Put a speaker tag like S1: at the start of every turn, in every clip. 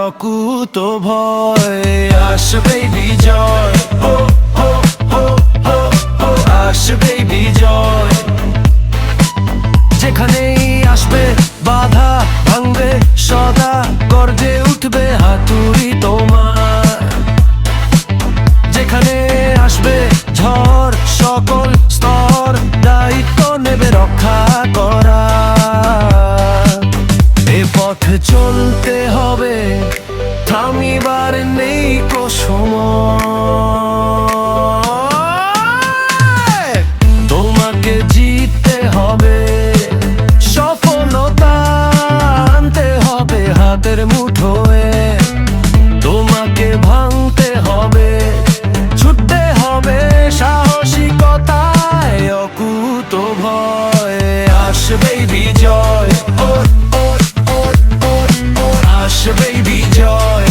S1: অকুত ভয়। আসবেই বিজয়, হো হো হো হো হো, আসবেই বিজয়। যেখানেই আসবে বাধা ভাঙবে সদা, গর্জে উঠবে হাতুড়ি তোমার। যেখানে আসবে ঝড় সকল স্তর দায়িত্ব নেবে রক্ষা করা। এ পথ চলতে হবে, থামিবার নেই কো সময়। তোমাকে জিততে হবে, সফলতা আনতে হবে হাতের মুঠোয়। তোমাকে ভাঙতে হবে, ছুটতে হবে সাহসিকতায় অকুত ভয়। আসবেই বিজয়, ও ও ও ও ও, আসবেই বিজয়।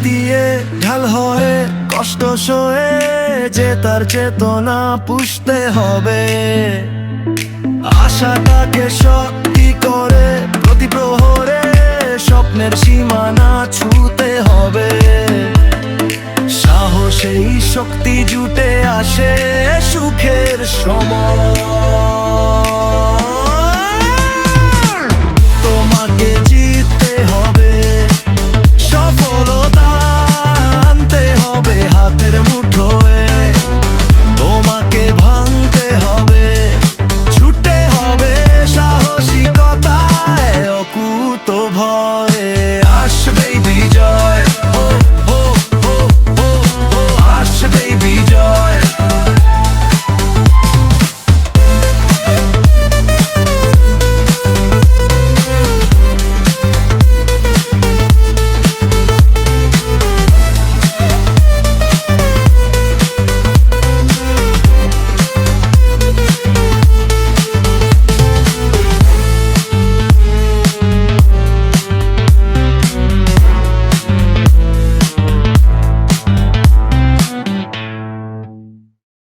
S1: দিয়ে ঢাল হয়ে কষ্ট সয়ে যে তার চেতনা পুষতে হবে। আশাটাকে শক্তি করে প্রতি প্রহরে স্বপ্নের সীমানা ছুঁতে হবে। সাহসেই শক্তি জুটে আসে সুখের সময়। তোমাকে জিততে হবে, সফলতা আনতে হবে হাতের মুঠোয়। তোমাকে ভাঙতে হবে, ছুটতে হবে সাহসিকতায় অকুত ভয়।